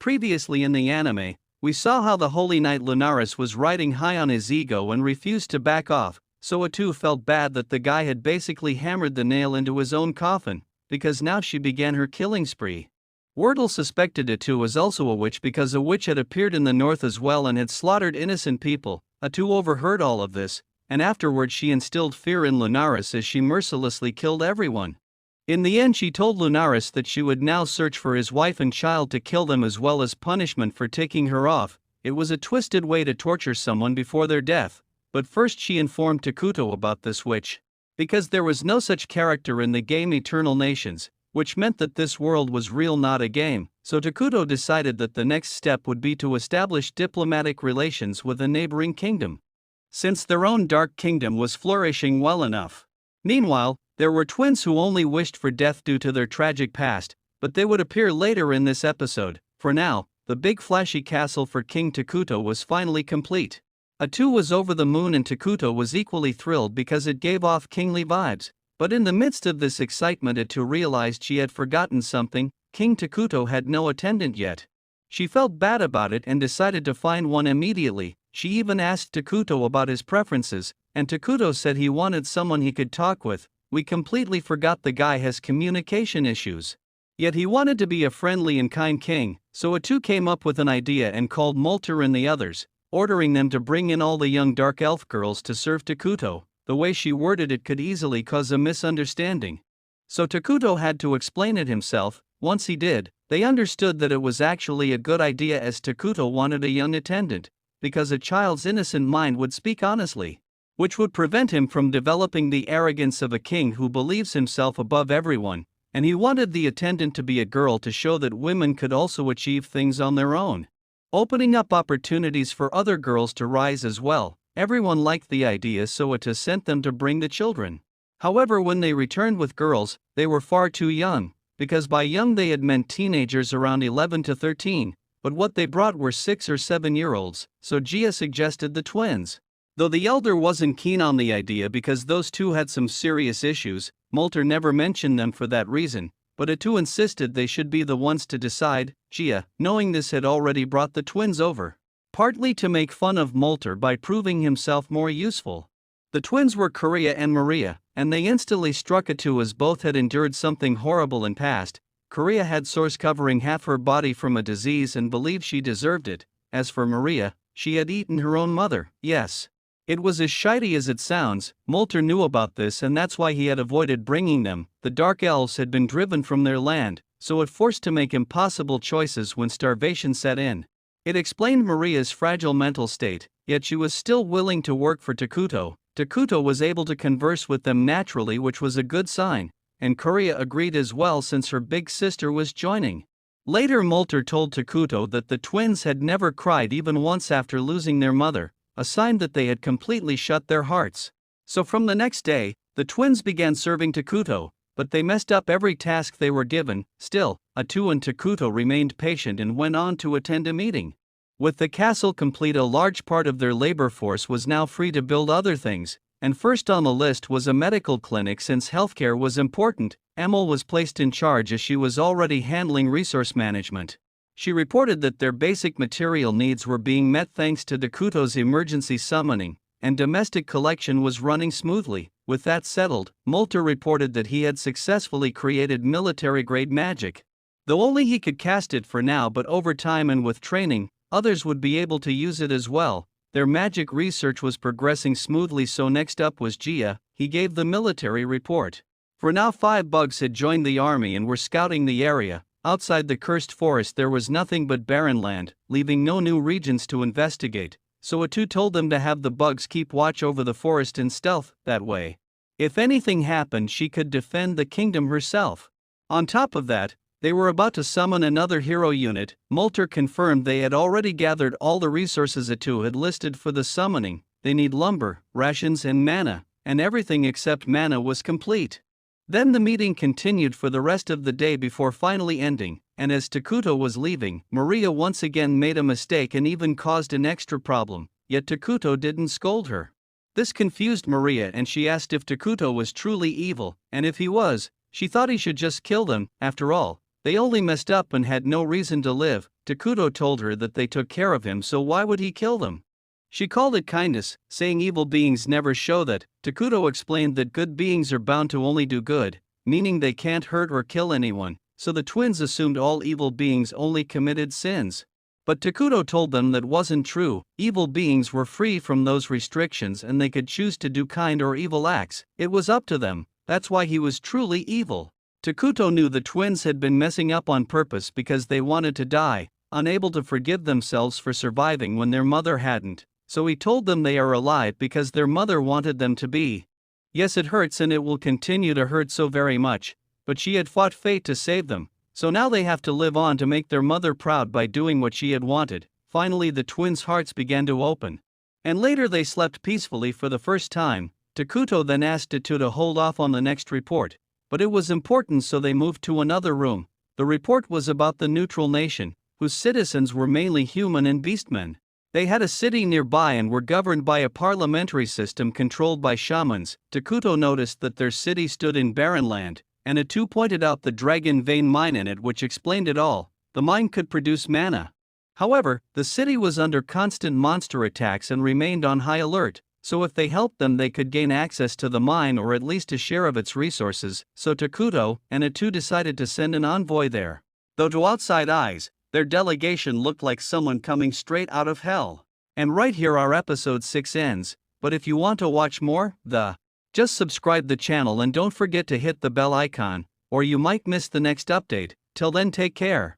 previously in the anime, we saw how the Holy Knight Lunaris was riding high on his ego and refused to back off, so Atu felt bad that the guy had basically hammered the nail into his own coffin, because now she began her killing spree. Wordle suspected Atu was also a witch because a witch had appeared in the north as well and had slaughtered innocent people. Atu overheard all of this, and afterwards she instilled fear in Lunaris as she mercilessly killed everyone. In the end she told Lunaris that she would now search for his wife and child to kill them as well as punishment for taking her off. It was a twisted way to torture someone before their death, but first she informed Takuto about this witch. Because there was no such character in the game Eternal Nations, which meant that this world was real, not a game, so Takuto decided that the next step would be to establish diplomatic relations with a neighboring kingdom, since their own dark kingdom was flourishing well enough. Meanwhile, there were twins who only wished for death due to their tragic past, but they would appear later in this episode. For now, the big flashy castle for King Takuto was finally complete. Atu was over the moon and Takuto was equally thrilled because it gave off kingly vibes, but in the midst of this excitement Atu realized she had forgotten something. King Takuto had no attendant yet. She felt bad about it and decided to find one immediately. She even asked Takuto about his preferences, and Takuto said he wanted someone he could talk with. We completely forgot the guy has communication issues. Yet he wanted to be a friendly and kind king, so Atu came up with an idea and called Molter and the others, ordering them to bring in all the young dark elf girls to serve Takuto. The way she worded it could easily cause a misunderstanding, so Takuto had to explain it himself. Once he did, they understood that it was actually a good idea, as Takuto wanted a young attendant, because a child's innocent mind would speak honestly, which would prevent him from developing the arrogance of a king who believes himself above everyone, and he wanted the attendant to be a girl to show that women could also achieve things on their own, opening up opportunities for other girls to rise as well. Everyone liked the idea, so Atu sent them to bring the children. However, when they returned with girls, they were far too young, because by young they had meant teenagers around 11 to 13, but what they brought were 6 or 7-year-olds, so Gia suggested the twins. Though the elder wasn't keen on the idea because those two had some serious issues, Molter never mentioned them for that reason, but Atu insisted they should be the ones to decide. Gia, knowing this, had already brought the twins over, partly to make fun of Molter by proving himself more useful. The twins were Korea and Maria, and they instantly struck Atu as both had endured something horrible in past. Korea had sores covering half her body from a disease and believed she deserved it. As for Maria, she had eaten her own mother. Yes, it was as shitey as it sounds. Molter knew about this and that's why he had avoided bringing them. The Dark Elves had been driven from their land, so it forced to make impossible choices when starvation set in. It explained Maria's fragile mental state, yet she was still willing to work for Takuto. Takuto was able to converse with them naturally, which was a good sign, and Korea agreed as well since her big sister was joining. Later Molter told Takuto that the twins had never cried even once after losing their mother, a sign that they had completely shut their hearts. So from the next day, the twins began serving Takuto, but they messed up every task they were given. Still, Atu and Takuto remained patient and went on to attend a meeting. With the castle complete, a large part of their labor force was now free to build other things, and first on the list was a medical clinic since healthcare was important. Emil was placed in charge as she was already handling resource management. She reported that their basic material needs were being met thanks to Takuto's emergency summoning, and domestic collection was running smoothly. With that settled, Molter reported that he had successfully created military-grade magic. Though only he could cast it for now, but over time and with training, others would be able to use it as well. Their magic research was progressing smoothly, so next up was Gia. He gave the military report. For now 5 bugs had joined the army and were scouting the area. Outside the cursed forest there was nothing but barren land, leaving no new regions to investigate, so Atu told them to have the bugs keep watch over the forest in stealth. That way, if anything happened, she could defend the kingdom herself. On top of that, they were about to summon another hero unit. Molter confirmed they had already gathered all the resources Atu had listed for the summoning. They need lumber, rations and mana, and everything except mana was complete. Then the meeting continued for the rest of the day before finally ending, and as Takuto was leaving, Maria once again made a mistake and even caused an extra problem, yet Takuto didn't scold her. This confused Maria and she asked if Takuto was truly evil, and if he was, she thought he should just kill them. After all, They only messed up and had no reason to live. Takuto told her that they took care of him, so why would he kill them? She called it kindness, saying evil beings never show that. Takuto explained that good beings are bound to only do good, meaning they can't hurt or kill anyone, so the twins assumed all evil beings only committed sins. But Takuto told them that wasn't true. Evil beings were free from those restrictions and they could choose to do kind or evil acts. It was up to them. That's why he was truly evil. Takuto knew the twins had been messing up on purpose because they wanted to die, unable to forgive themselves for surviving when their mother hadn't. So he told them they are alive because their mother wanted them to be. Yes, it hurts and it will continue to hurt so very much, but she had fought fate to save them. So now they have to live on to make their mother proud by doing what she had wanted. Finally, the twins' hearts began to open. And later they slept peacefully for the first time. Takuto then asked Tetsu to hold off on the next report. But it was important, so they moved to another room. The report was about the neutral nation, whose citizens were mainly human and beastmen. They had a city nearby and were governed by a parliamentary system controlled by shamans. Takuto noticed that their city stood in barren land, and Tetsu pointed out the dragon vein mine in it, which explained it all. The mine could produce mana. However, the city was under constant monster attacks and remained on high alert, so if they helped them they could gain access to the mine or at least a share of its resources. So Takuto and Tetsu decided to send an envoy there. Though to outside eyes, their delegation looked like someone coming straight out of hell. And right here our episode 6 ends, but if you want to watch more, just subscribe the channel and don't forget to hit the bell icon, or you might miss the next update. Till then, take care.